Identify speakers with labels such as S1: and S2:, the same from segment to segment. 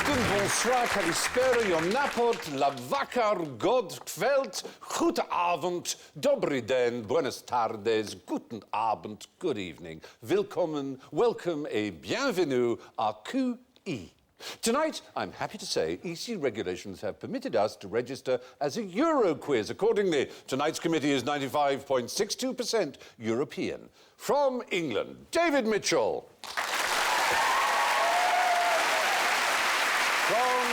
S1: Guten, bonsoir, kalispera, jonapot, lavakar, god, kveld, goed avond, dobry den, buenas tardes, guten abend, good evening, willkommen, welcome et bienvenue à QE. Tonight, I'm happy to say, EC regulations have permitted us to register as a Euro quiz. Accordingly, tonight's committee is 95.62% European. From England, David Mitchell. From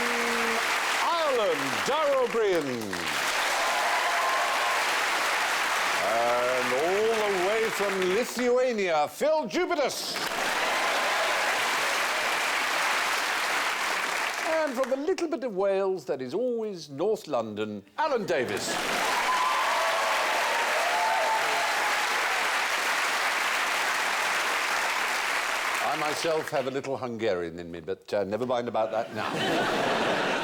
S1: Ireland, Dara, Briain. And all the way from Lithuania, Phill Jupitus. And from the little bit of Wales that is always North London, Alan Davis. I myself have a little Hungarian in me, but never mind about that now.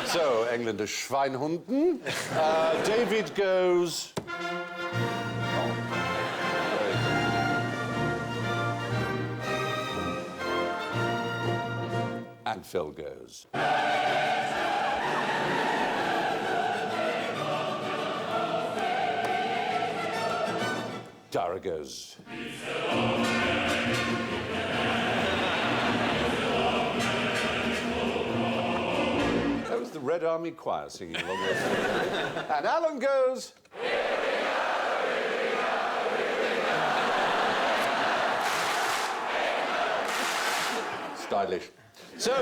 S1: So, Engländer Schweinhunden. David goes... And Phill goes. Dara goes. That was the Red Army Choir singing along with it. And Alan goes. Stylish. So,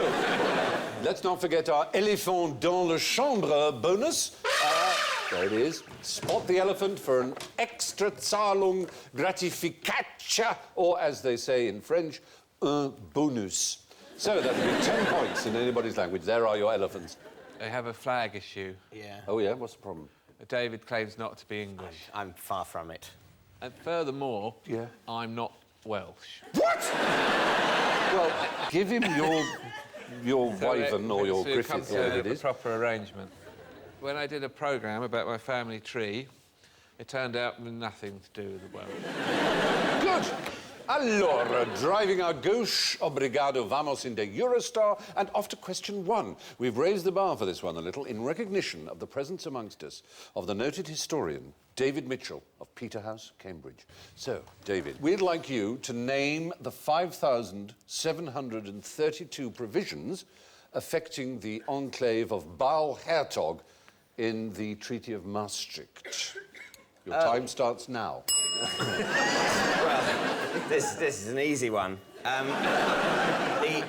S1: let's not forget our éléphant dans la chambre bonus. There it is. Spot the elephant for an extra Zahlung gratificatia, or as they say in French, un bonus. So that would be 10 points in anybody's language. There are your elephants.
S2: They have a flag issue.
S3: Yeah.
S1: Oh, yeah? What's the problem?
S2: David claims not to be English.
S3: I'm far from it.
S2: And furthermore,
S1: yeah,
S2: I'm not Welsh.
S1: What? Well, give him your wyvern or your Griffith, whatever it is.
S2: Proper arrangement. When I did a programme about my family tree, it turned out nothing to do with the Welsh.
S1: Good. Allora, driving our gauche, obrigado, vamos in the Eurostar, and off to question one. We've raised the bar for this one a little in recognition of the presence amongst us of the noted historian, David Mitchell of Peterhouse, Cambridge. So, David, we'd like you to name the 5,732 provisions affecting the enclave of Baal-Hertog in the Treaty of Maastricht. Your time starts now.
S3: Well, this is an easy one.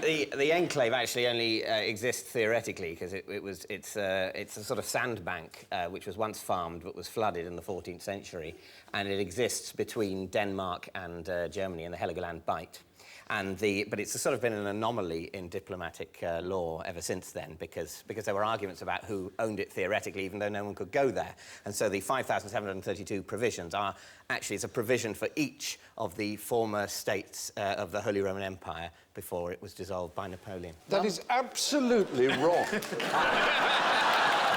S3: The enclave actually only exists theoretically because it's a sort of sandbank which was once farmed but was flooded in the 14th century, and it exists between Denmark and Germany in the Heligoland Bight. But it's sort of been an anomaly in diplomatic law ever since then because there were arguments about who owned it theoretically, even though no one could go there. And so the 5,732 provisions are actually it's a provision for each of the former states of the Holy Roman Empire before it was dissolved by Napoleon.
S1: That is absolutely wrong.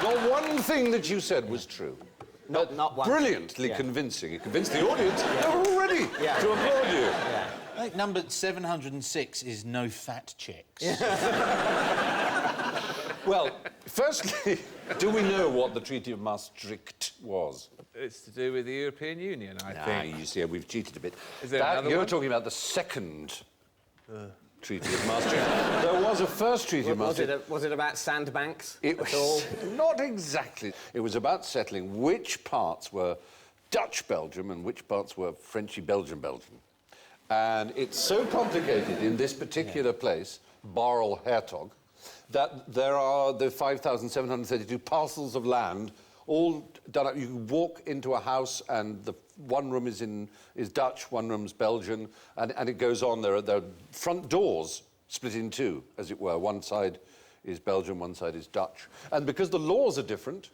S1: Not one thing that you said was true.
S3: Not one.
S1: Brilliantly convincing. It convinced the audience. They were all ready to applaud you.
S3: Yeah.
S4: I think number 706 is no fat chicks.
S1: Well, firstly, do we know what the Treaty of Maastricht was?
S2: It's to do with the European Union, I think.
S1: You see, we've cheated a bit.
S2: Is there another
S1: You're
S2: one?
S1: talking about the second Treaty of Maastricht. There was a first Treaty of Maastricht.
S3: Was it about sandbanks
S1: It
S3: at
S1: was
S3: all?
S1: not exactly. It was about settling which parts were Dutch Belgium and which parts were Frenchy Belgian. And it's so complicated in this particular place, Baal-Hertog, that there are the 5,732 parcels of land all done up. You can walk into a house and one room is Dutch, one room's Belgian, and it goes on. There are front doors split in two, as it were. One side is Belgian, one side is Dutch. And because the laws are different,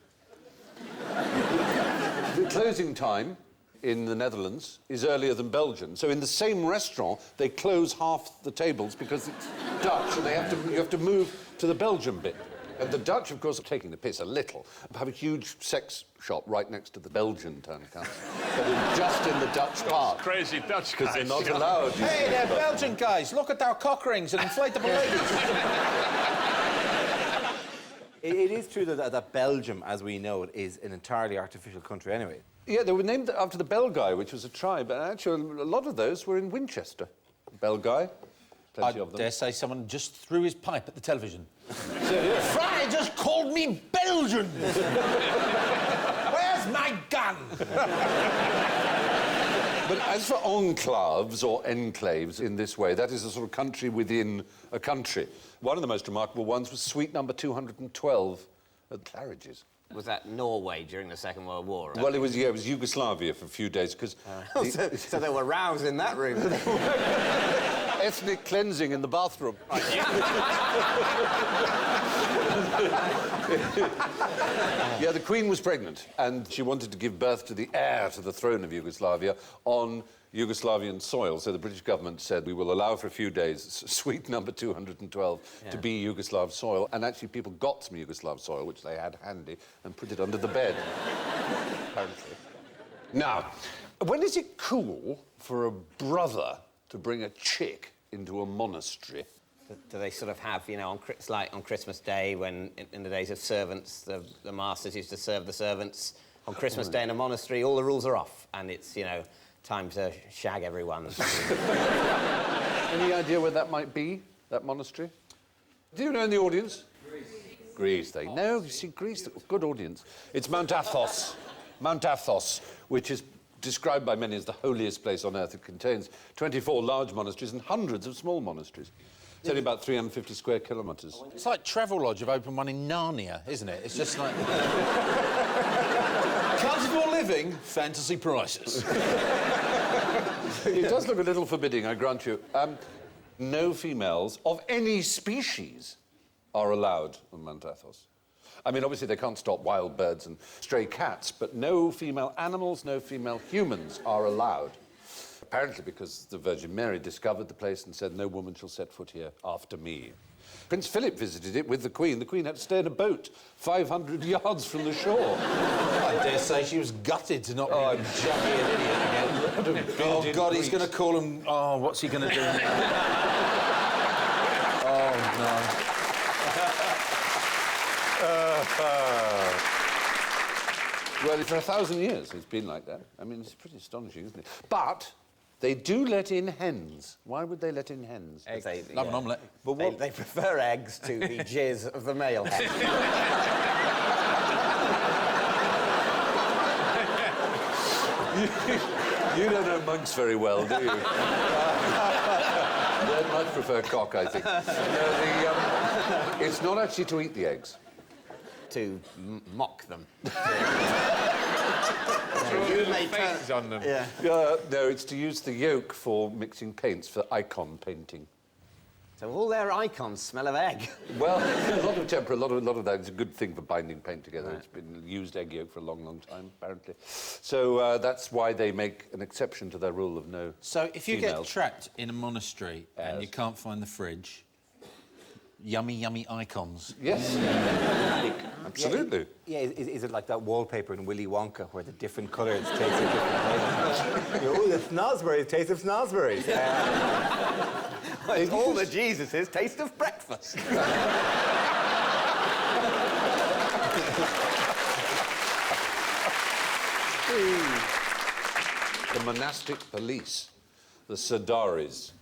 S1: the closing time in the Netherlands is earlier than Belgian. So in the same restaurant, they close half the tables because it's Dutch, and you have to move to the Belgian bit. And the Dutch, of course, are taking the piss a little, have a huge sex shop right next to the Belgian town council. But just in the Dutch part.
S2: Crazy Dutch guys.
S1: Because they're not allowed.
S4: Hey, they're Belgian guys. Look at our cock rings and inflatable ladies.
S5: It is true that Belgium, as we know it, is an entirely artificial country anyway.
S1: Yeah, they were named after the Belgae, which was a tribe, and actually a lot of those were in Winchester. Belgae, plenty of them.
S4: dare say someone just threw his pipe at the television. Fry just called me Belgian! Where's my gun?
S1: But as for enclaves or enclaves in this way, that is a sort of country within a country. One of the most remarkable ones was suite number 212 at Claridge's.
S3: Was that Norway during the Second World War?
S1: Well, it was Yugoslavia for a few days, because...
S3: so there were rows in that room.
S1: ethnic cleansing in the bathroom. Yeah, the Queen was pregnant, and she wanted to give birth to the heir to the throne of Yugoslavia on Yugoslavian soil. So the British government said, we will allow for a few days suite number 212 to be Yugoslav soil. And actually people got some Yugoslav soil, which they had handy, and put it under the bed, apparently. Now, when is it cool for a brother to bring a chick into a monastery?
S3: Do they sort of have, you know, it's like on Christmas Day when, in the days of servants, the masters used to serve the servants. On Christmas Day in a monastery, all the rules are off, and it's, you know, time to shag everyone.
S1: Any idea where that might be, that monastery? Do you know in the audience? Greece. They know. You see, Greece, good audience. It's Mount Athos. Mount Athos, which is described by many as the holiest place on earth. It contains 24 large monasteries and hundreds of small monasteries. It's only about 350 square kilometres.
S4: It's like Travelodge have opened one in Narnia, isn't it? It's just like... Comfortable living, fantasy prices.
S1: It does look a little forbidding, I grant you. No females of any species are allowed on Mount Athos. I mean, obviously, they can't stop wild birds and stray cats, but no female animals, no female humans are allowed. Apparently because the Virgin Mary discovered the place and said, no woman shall set foot here after me. Prince Philip visited it with the Queen. The Queen had to stay in a boat 500 yards from the shore.
S4: I dare say she was gutted to not be a jockey an idiot again. Oh, God, he's going to call him... Oh, what's he going to do now? Oh, no.
S1: Well, for 1,000 years it's been like that. I mean, it's pretty astonishing, isn't it? But they do let in hens. Why would they let in hens?
S4: Love an omelette.
S3: But they prefer eggs to the jizz of the male hen.
S1: You don't know monks very well, do you? They'd much prefer cock, I think. No, it's not actually to eat the eggs.
S3: To mock them.
S2: You make faces on them.
S3: Yeah.
S1: No, it's to use the yolk for mixing paints, for icon painting.
S3: So all their icons smell of egg.
S1: Well, a lot of tempera, a lot of that is a good thing for binding paint together. Right. It's been used egg yolk for a long, long time, apparently. So that's why they make an exception to their rule of no
S4: So if you
S1: females.
S4: get trapped in a monastery and you can't find the fridge, yummy, yummy icons.
S1: Yes. Absolutely.
S5: Is it like that wallpaper in Willy Wonka where the different colours taste of different flavors? Oh, the snozzberries, taste of snozzberries.
S3: It's all the Jesuses taste of breakfast.
S1: The monastic police, the Sardaris,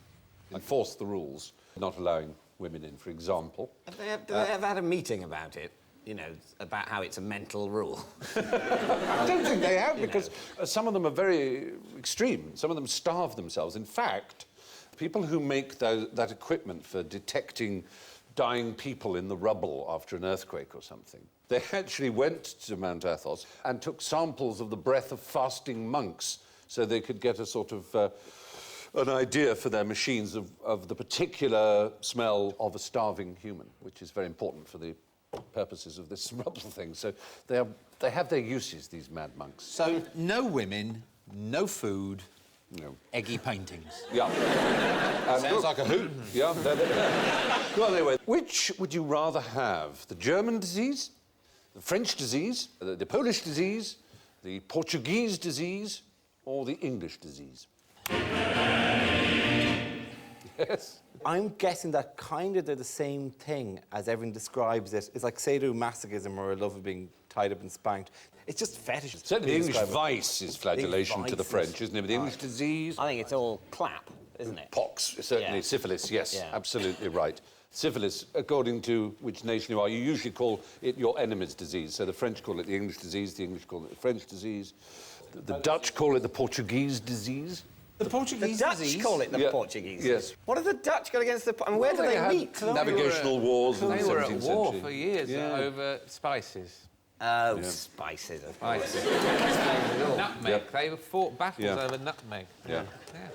S1: enforce the rules, not allowing women in, for example.
S3: Have they ever had a meeting about it? You know, about how it's a mental rule?
S1: I don't think they have, because some of them are very extreme. Some of them starve themselves. In fact, people who make that equipment for detecting dying people in the rubble after an earthquake or something, they actually went to Mount Athos and took samples of the breath of fasting monks so they could get a sort of an idea for their machines of the particular smell of a starving human, which is very important for the purposes of this rubble thing. So they have their uses, these mad monks.
S4: So no women, no food,
S1: No.
S4: eggy paintings.
S1: Yeah.
S4: Sounds like a hoot.
S1: Yeah. Well, anyway, which would you rather have? The German disease, the French disease, the Polish disease, the Portuguese disease, or the English disease? Yes.
S5: I'm guessing that kind of they're the same thing as everyone describes it. It's like sadomasochism or a love of being tied up and spanked. It's just fetishes.
S1: Certainly the
S5: They
S1: English
S5: describe it.
S1: vice is flagellation to the
S5: vices.
S1: French, isn't it? But the English disease,
S3: I think it's all clap, isn't it?
S1: pox, certainly.
S3: Yeah.
S1: Syphilis, yes,
S3: Yeah.
S1: absolutely right. Syphilis, according to which nation you are, you usually call it your enemy's disease. So the French call it the English disease, the English call it the French disease. The Dutch call it the Portuguese disease.
S4: The
S3: The
S4: Portuguese
S3: Dutch
S4: disease?
S3: call it the
S1: Yeah.
S3: Portuguese.
S1: Yes.
S3: What have the Dutch got against the... I mean, where do they
S1: had
S3: meet?
S1: navigational wars in the
S2: They were
S1: 17th
S2: at war
S1: century.
S2: for years
S1: Yeah.
S2: over spices.
S3: Oh, spices, of course.
S2: Spices. Nutmeg.
S1: Yep.
S2: They fought battles
S1: Yeah.
S2: over nutmeg.
S1: Yeah.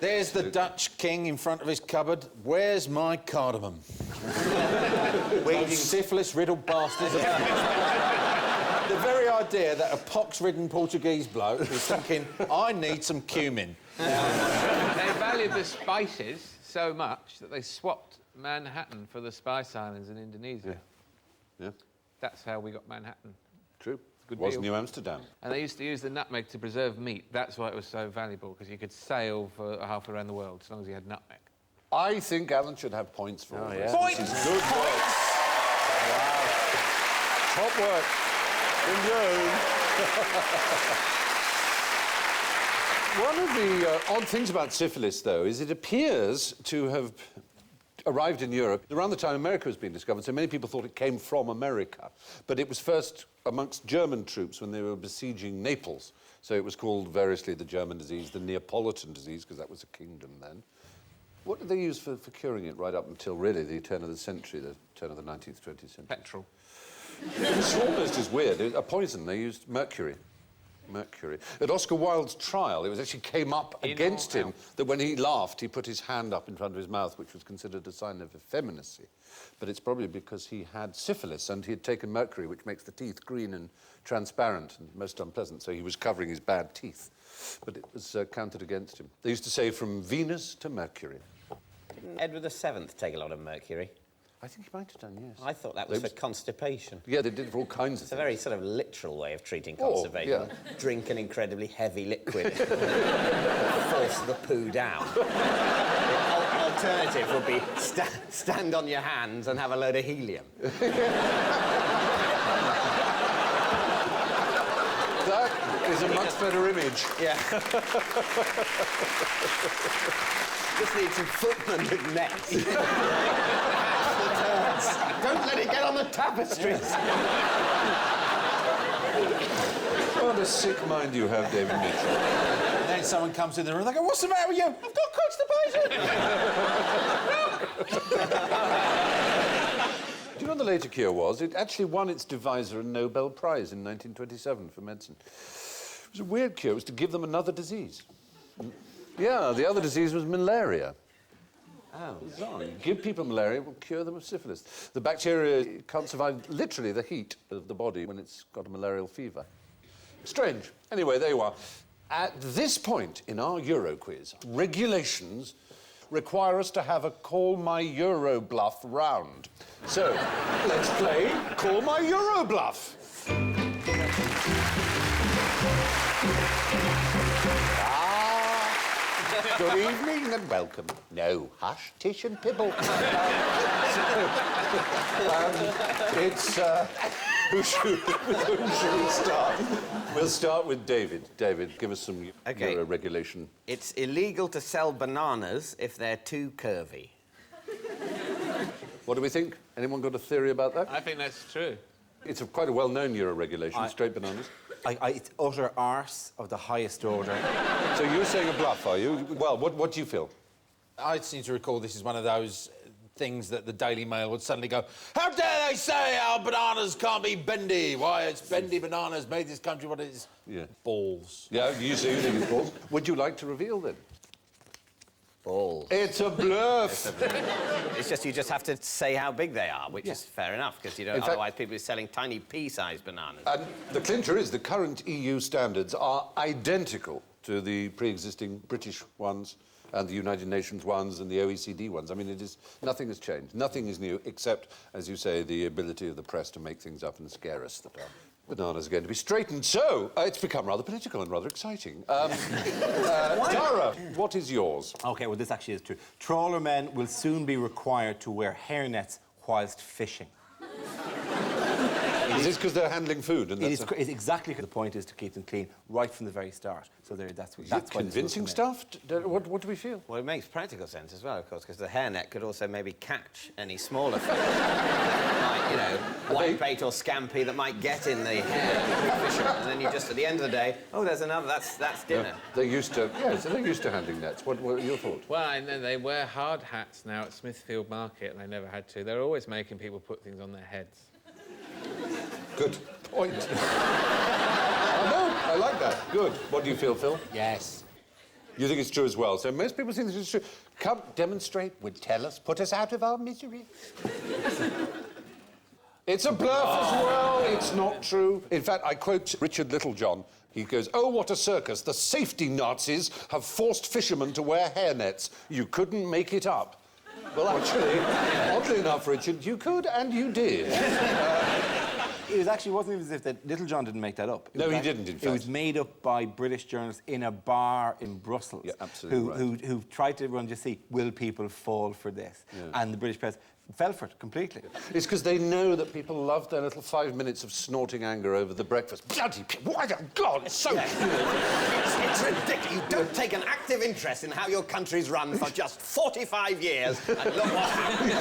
S4: There's the Dutch king in front of his cupboard. Where's my cardamom? Those syphilis-riddled bastards. The very idea that a pox-ridden Portuguese bloke is thinking, I need some cumin.
S2: They valued the spices so much that they swapped Manhattan for the Spice Islands in Indonesia.
S1: Yeah,
S2: That's how we got Manhattan.
S1: true.
S2: Good
S1: Was
S2: deal.
S1: New Amsterdam.
S2: And they used to use the nutmeg to preserve meat. That's why it was so valuable, because you could sail for half around the world as long as you had nutmeg.
S1: I think Alan should have points for all this.
S4: Points!
S1: This is good work. Wow. Top work. From you. One of the odd things about syphilis, though, is it appears to have arrived in Europe around the time America was being discovered, so many people thought it came from America. But it was first amongst German troops when they were besieging Naples. So it was called variously the German disease, the Neapolitan disease, because that was a kingdom then. What did they use for curing it right up until, really, the turn of the century, the turn of the 19th, 20th century?
S2: Petrol.
S1: It's almost as weird. A poison, they used mercury. Mercury. At Oscar Wilde's trial, it was actually came up
S2: In
S1: against
S2: or
S1: him
S2: out?
S1: that when he laughed, he put his hand up in front of his mouth, which was considered a sign of effeminacy. But it's probably because he had syphilis and he had taken mercury, which makes the teeth green and transparent and most unpleasant, so he was covering his bad teeth. But it was counted against him. They used to say from Venus to Mercury.
S3: Didn't Edward VII take a lot of mercury?
S1: I think he might have done, yes.
S3: I thought that was for constipation.
S1: Yeah, they did it for all kinds of
S3: It's a
S1: things.
S3: very sort of literal way of treating
S1: Oh,
S3: constipation.
S1: yeah.
S3: Drink an incredibly heavy liquid. Force the poo down. The alternative would be stand on your hands and have a load of helium.
S1: That is a much better image.
S3: Yeah. Just need some footmen with nets. Don't let it get on the tapestries.
S1: What a sick mind you have, David Mitchell.
S4: And then someone comes in the room and they go, what's the matter with you? I've got constipation.
S1: Do you know what the later cure was? It actually won its deviser a Nobel Prize in 1927 for medicine. It was a weird cure. It was to give them another disease. Yeah, the other disease was malaria.
S3: Oh.
S1: Bizarre. You give people malaria, it will cure them of syphilis. The bacteria can't survive, literally, the heat of the body when it's got a malarial fever. Strange. Anyway, there you are. At this point in our Euro quiz, regulations require us to have a Call My Euro Bluff round. So, let's play Call My Euro Bluff. Good evening and welcome. No, hush, Tish and Pibble. With whom should we start? We'll start with David. David, give us some Euro regulation.
S3: It's illegal to sell bananas if they're too curvy.
S1: What do we think? Anyone got a theory about that?
S2: I think that's true.
S1: It's quite a well-known Euro regulation, straight bananas.
S5: It's utter arse of the highest order.
S1: So you're saying a bluff, are you? Well, what do you feel?
S4: I seem to recall this is one of those things that the Daily Mail would suddenly go, how dare they say our bananas can't be bendy? Why, it's bendy bananas made this country what it is.
S1: Yeah.
S4: Balls.
S1: Yeah, you think it's balls. Would you like to reveal, then?
S3: Balls.
S1: It's a bluff.
S3: It's just you just have to say how big they are, which is fair enough, because you don't.
S1: In fact-
S3: Otherwise, people are selling tiny pea-sized bananas.
S1: And the clincher is the current EU standards are identical to the pre-existing British ones and the United Nations ones and the OECD ones. I mean, nothing has changed. Nothing is new, except, as you say, the ability of the press to make things up and scare us that are Bananas are going to be straightened, so it's become rather political and rather exciting. Dara, what is yours?
S5: OK, well, this actually is true. Trawlermen will soon be required to wear hairnets whilst fishing.
S1: Is this because they're handling food? And
S5: It's exactly the point is to keep them clean right from the very start. So that's why
S1: convincing stuff? What do we feel?
S3: Well, it makes practical sense as well, of course, because the hairnet could also maybe catch any smaller fish, like, you know, whitebait or scampi that might get in the hair of the fisherman, and then you just, at the end of the day, oh, there's another, that's dinner.
S1: They're used to, so they're used to handling nets. What are your thoughts?
S2: Well, and then they wear hard hats now at Smithfield Market, and they never had to. They're always making people put things on their heads.
S1: Good point. I know, I like that. Good. What do you feel, Phil?
S4: Yes.
S1: You think it's true as well. So most people think this is true. Come, demonstrate, would tell us, put us out of our misery. It's a bluff as well. It's not true. In fact, I quote Richard Littlejohn. He goes, "Oh, what a circus. The safety Nazis have forced fishermen to wear hairnets. You couldn't make it up." Well, actually, oddly enough, Richard, you could and you did.
S5: It wasn't even as if that Littlejohn didn't make that up.
S1: No, he didn't, in fact.
S5: It was made up by British journalists in a bar in Brussels.
S1: Yeah, absolutely
S5: who tried to run to see, will people fall for this? Yeah. And the British press fell for it completely.
S1: It's because they know that people love their little 5 minutes of snorting anger over the breakfast. Bloody people, why the God, it's so...
S3: It's ridiculous. You don't take an active interest in how your country's run for just 45 years, and look what happened.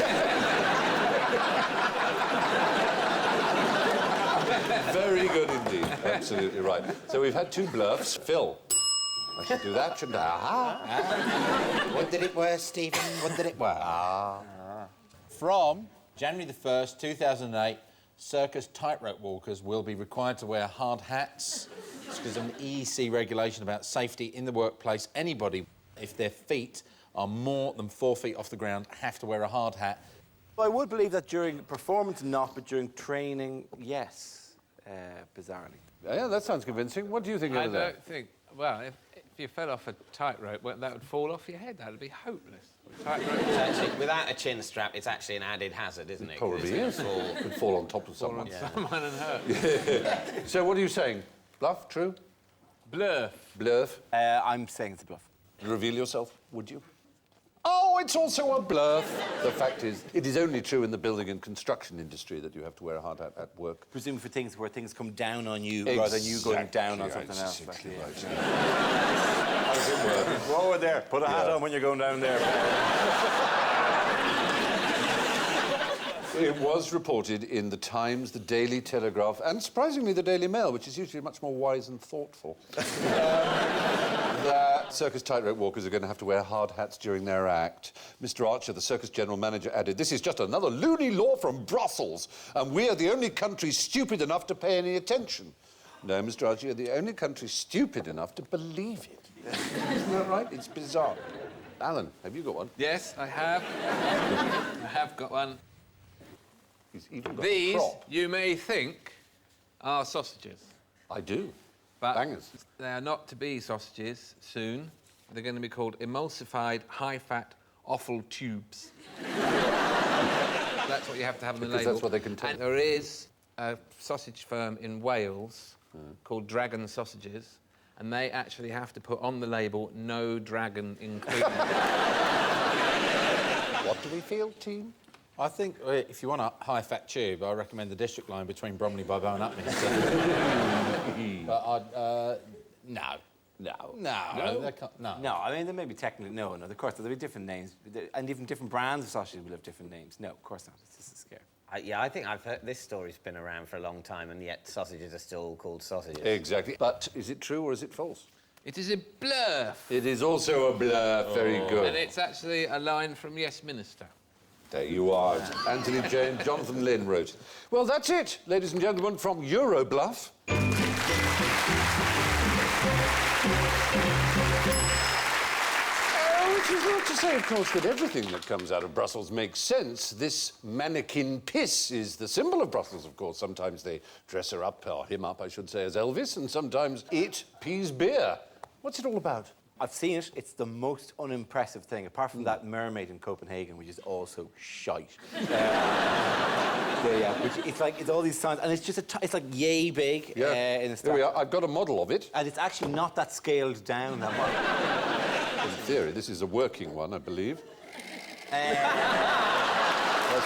S1: Very good indeed. Absolutely right. So we've had two bluffs. Phil, I should do that, shouldn't I?
S4: What did it wear, Stephen? What did it wear? From January the 1st, 2008, circus tightrope walkers will be required to wear hard hats. It's because of an EEC regulation about safety in the workplace. Anybody, if their feet are more than 4 feet off the ground, have to wear a hard hat.
S5: Well, I would believe that during performance not, but during training, yes. Bizarrely.
S1: Yeah, that sounds convincing. What do you think of that?
S2: I don't think... Well, if you fell off a tightrope, well, that would fall off your head. That would be hopeless.
S3: Actually, without a chin strap, it's actually an added hazard, isn't it?
S1: Probably is. It could fall on top of someone.
S2: Someone and hurt.
S1: So what are you saying? Bluff, true?
S2: Bluff.
S1: Bluff.
S5: I'm saying it's a bluff.
S1: Reveal yourself, would you? Oh, it's also a bluff. The fact is, it is only true in the building and construction industry that you have to wear a hard hat at work.
S5: Presumably for things where things come down on you rather than you going down on something else.
S1: Exactly right. How does it work?
S5: Forward there. Put a hat on when you're going down there.
S1: It was reported in the Times, the Daily Telegraph, and surprisingly the Daily Mail, which is usually much more wise and thoughtful, that circus tightrope walkers are going to have to wear hard hats during their act. Mr. Archer, the circus general manager, added, "This is just another loony law from Brussels, and we are the only country stupid enough to pay any attention." No, Mr. Archer, you're the only country stupid enough to believe it. Isn't that right? It's bizarre. Alan, have you got one?
S2: Yes, I have. I have got one.
S1: He's even got
S2: These,
S1: a prop.
S2: you may think, are sausages.
S1: I do.
S2: But
S1: Bangers.
S2: they are not to be sausages soon. They're going to be called emulsified, high-fat offal tubes. That's what you have to have on the
S1: Because
S2: label.
S1: that's what they contain.
S2: And there is a sausage firm in Wales called Dragon Sausages, and they actually have to put on the label, "No dragon included."
S1: What do we feel, team?
S4: I think if you want a high-fat tube, I recommend the district line between Bromley by Bow and Upminster. But no.
S1: No.
S4: They can't, no.
S5: No, I mean, there may be technically... No, of course, there'll be different names. And even different brands of sausages will have different names. No, of course not. It's just a scare.
S3: Yeah, I think I've heard this story's been around for a long time, and yet sausages are still called sausages.
S1: Exactly. But is it true or is it false?
S2: It is a bluff.
S1: It is also a bluff. Very good.
S2: And it's actually a line from Yes Minister.
S1: There you are. Anthony James, Jonathan Lynn wrote it. Well, that's it, ladies and gentlemen, from Eurobluff. Which is not to say, of course, that everything that comes out of Brussels makes sense. This Manneken Pis is the symbol of Brussels, of course. Sometimes they dress her up, or him up, I should say, as Elvis, and sometimes it pees beer. What's it all about?
S5: I've seen it. It's the most unimpressive thing, apart from that mermaid in Copenhagen, which is also shite. Which it's all these signs, and it's just it's like yay big. In the
S1: Here we are. I've got a model of it.
S5: and it's actually not that scaled down. That much.
S1: In theory, this is a working one, I believe. That's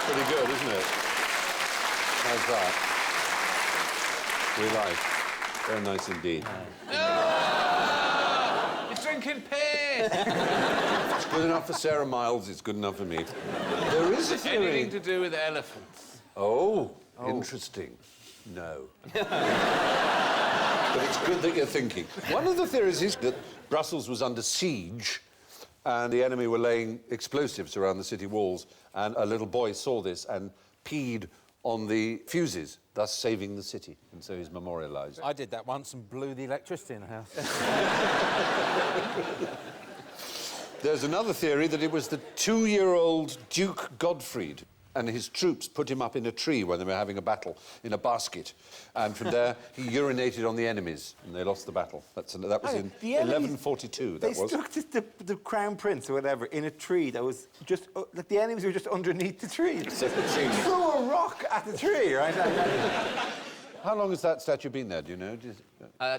S1: pretty good, isn't it? How's that? We like. Very nice indeed.
S2: You're drinking piss!
S1: It's good enough for Sarah Miles. It's good enough for me. There is a theory.
S2: Anything to do with elephants?
S1: Oh, interesting. No. But it's good that you're thinking. One of the theories is that Brussels was under siege and the enemy were laying explosives around the city walls, and a little boy saw this and peed on the fuses, thus saving the city, and so he's memorialised.
S4: I did that once and blew the electricity in the house.
S1: There's another theory that it was the 2-year-old Duke Godfried and his troops put him up in a tree when they were having a battle in a basket, and from there he urinated on the enemies and they lost the battle. That was in 1142.
S5: They stuck the crown prince or whatever in a tree that was just like the enemies were just underneath the tree. Throw a rock at the tree, right?
S1: How long has that statue been there? Do you know?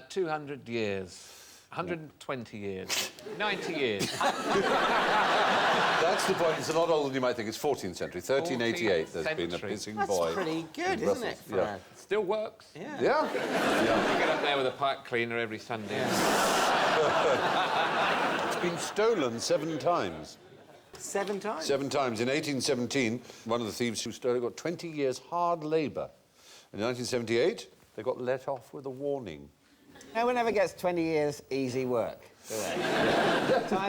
S2: 200 years. 120 years. 90 years.
S1: That's the point. It's a lot older than you might think. It's 14th century. 1388,
S2: 14th
S1: there's been a
S2: century.
S1: pissing
S5: That's
S1: boy.
S5: pretty good,
S1: in
S5: isn't it?
S1: Brussels. Yeah.
S2: Still works.
S5: Yeah.
S1: Yeah?
S2: You get up there with a pipe cleaner every Sunday.
S1: It's been stolen 7 times.
S5: 7 times?
S1: 7 times. In 1817, one of the thieves who stole it got 20 years hard labour. In 1978, they got let off with a warning.
S3: No one ever gets 20 years easy work, do they?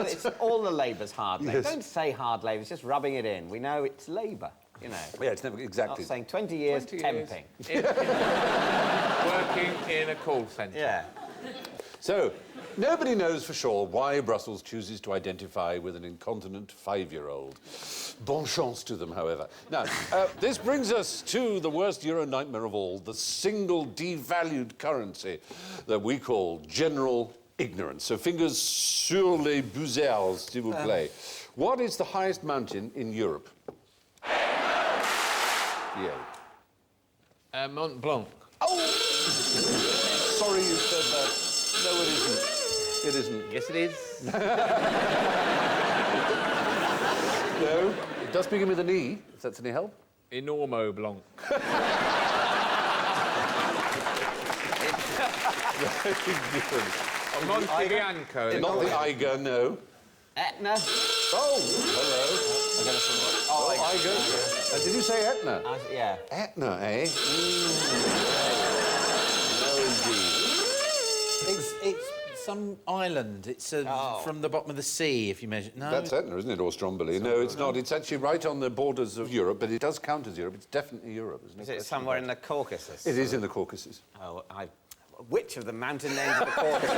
S3: It's all the labour's hard labour.
S1: Yes.
S3: Don't say hard labour, it's just rubbing it in. We know it's labour, you know.
S1: Yeah, it's never exactly.
S3: Not saying 20 years
S2: 20 years
S3: temping.
S2: Working in a call centre.
S3: Yeah.
S1: So, nobody knows for sure why Brussels chooses to identify with an incontinent 5-year-old. Bon chance to them, however. Now, this brings us to the worst Euro nightmare of all, the single devalued currency that we call general ignorance. So fingers sur les buzzers, s'il vous plaît. What is the highest mountain in Europe? Yeah.
S2: Mont Blanc.
S1: Oh! Sorry you said that. No, it isn't. It isn't.
S2: Yes, it is.
S1: No, it does begin with an E, if that's any help.
S2: Enormo Blanc. Monte Bianco.
S1: Not the Eiger, no.
S3: Etna.
S1: Oh, hello. Eiger. Did you say Etna?
S3: Yeah.
S1: Etna, eh? No, indeed.
S4: It's some island. It's from the bottom of the sea, if you measure. No,
S1: That's Etna, isn't it, or Stromboli? No, it's not. It's actually right on the borders of Europe, but it does count as Europe. It's definitely Europe, isn't it?
S3: Is it somewhere in the Caucasus?
S1: It is in the Caucasus.
S3: Oh, which of the mountain names of the Caucasus?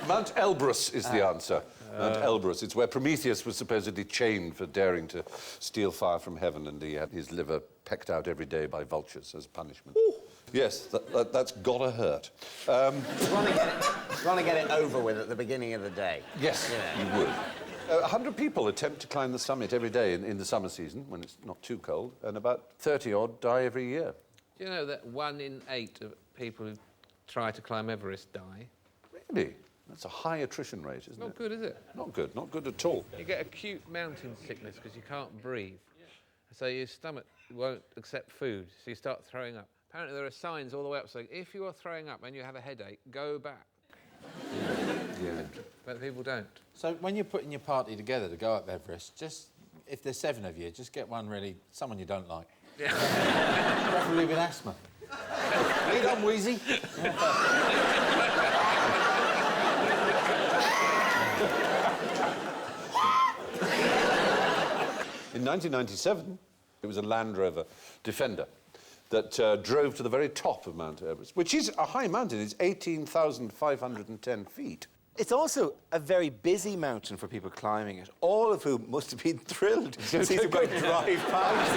S1: Mount Elbrus is the answer. Mount Elbrus. It's where Prometheus was supposedly chained for daring to steal fire from heaven, and he had his liver pecked out every day by vultures as punishment. Ooh. Yes, that's gotta hurt.
S3: Want to get it over with at the beginning of the day.
S1: Yes, you would. 100 people attempt to climb the summit every day in the summer season, when it's not too cold, and about 30-odd die every year.
S2: Do you know that 1 in 8 of people who try to climb Everest die?
S1: Really? That's a high attrition rate, isn't it?
S2: Not good, is it?
S1: Not good at all.
S2: You get acute mountain sickness because you can't breathe. So your stomach won't accept food, so you start throwing up. Apparently there are signs all the way up saying, if you are throwing up and you have a headache, go back.
S1: Yeah.
S2: But people don't.
S4: So when you're putting your party together to go up Everest, just if there's 7 of you, just get someone you don't like.
S2: Yeah.
S4: Preferably with asthma. Lead on, Wheezy.
S1: In 1997, it was a Land Rover Defender that drove to the very top of Mount Everest, which is a high mountain. It's 18,510 feet.
S5: It's also a very busy mountain for people climbing it, all of whom must have been thrilled to see some guy drive past.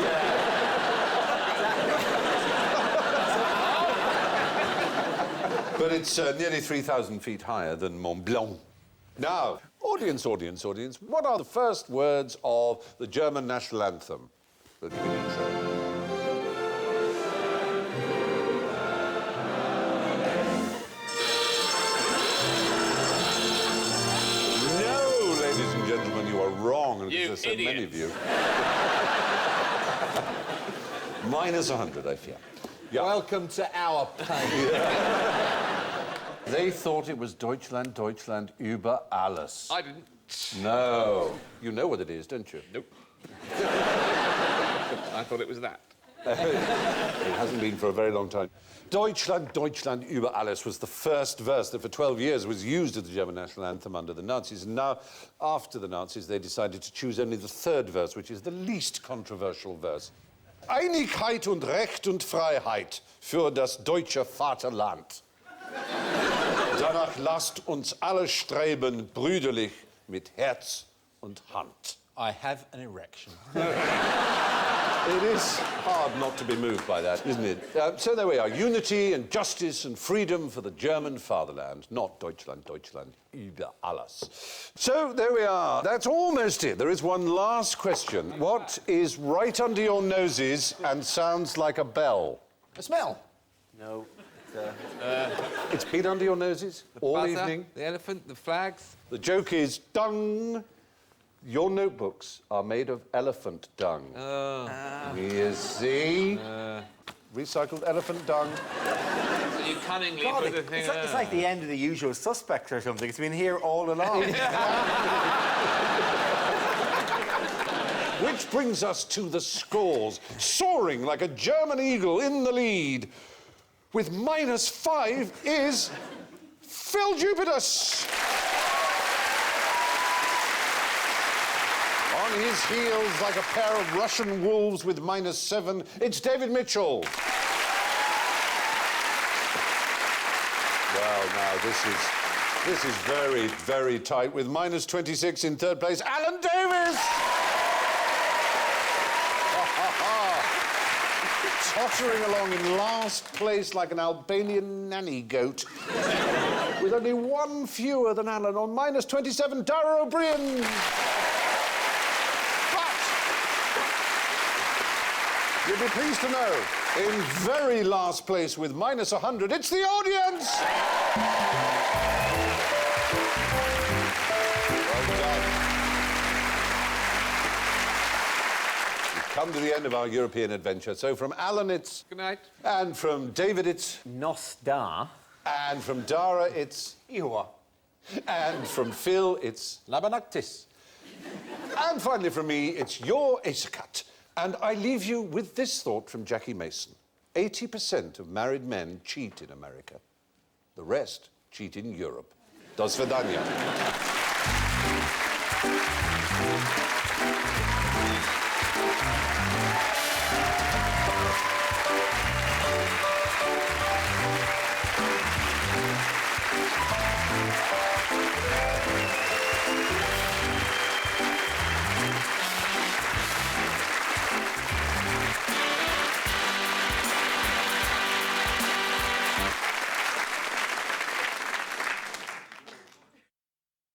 S1: But it's nearly 3,000 feet higher than Mont Blanc. Now, audience, what are the first words of the German national anthem? No, ladies and gentlemen, you are wrong.
S2: You
S1: There's so many of you. Minus 100, I fear. Yeah.
S4: Welcome to our pain.
S1: They thought it was Deutschland, Deutschland über alles.
S2: I didn't.
S1: No. You know what it is, don't you?
S2: Nope. I thought it was that.
S1: It hasn't been for a very long time. Deutschland, Deutschland über alles was the first verse that for 12 years was used as the German national anthem under the Nazis. And now, after the Nazis, they decided to choose only the third verse, which is the least controversial verse. Einigkeit und Recht und Freiheit für das deutsche Vaterland. Danach lasst uns alle streben, brüderlich, mit Herz und Hand.
S4: I have an erection.
S1: It is hard not to be moved by that, isn't it? So there we are. Unity and justice and freedom for the German fatherland, not Deutschland, Deutschland über alles. So there we are. That's almost it. There is one last question. What is right under your noses and sounds like a bell?
S4: A smell.
S5: No.
S1: It's been under your noses all
S2: Buzzer,
S1: evening.
S2: the elephant, the flags.
S1: The joke is dung. Your notebooks are made of elephant dung. You see? Recycled elephant dung.
S2: So you cunningly put the thing...
S5: It's like the end of The Usual Suspects or something. It's been here all along.
S1: Which brings us to the scores. Soaring like a German eagle in the lead with -5 is Phill Jupitus. On his heels, like a pair of Russian wolves with -7, it's David Mitchell. Well, now, this is very, very tight, with -26 in third place, Alan Davis! Tottering along in last place like an Albanian nanny goat, with only one fewer than Alan on -27, Dara Briain. You'll be pleased to know, in very last place with -100, it's the audience! Well done. We've come to the end of our European adventure. So from Alan, it's...
S2: Good night.
S1: And from David, it's...
S3: Nos da.
S1: And from Dara, it's...
S4: Iwa.
S1: And from Phill, it's...
S4: Labanactis.
S1: And finally from me, it's your Asakat. And I leave you with this thought from Jackie Mason. 80% of married men cheat in America. The rest cheat in Europe. Do svidania.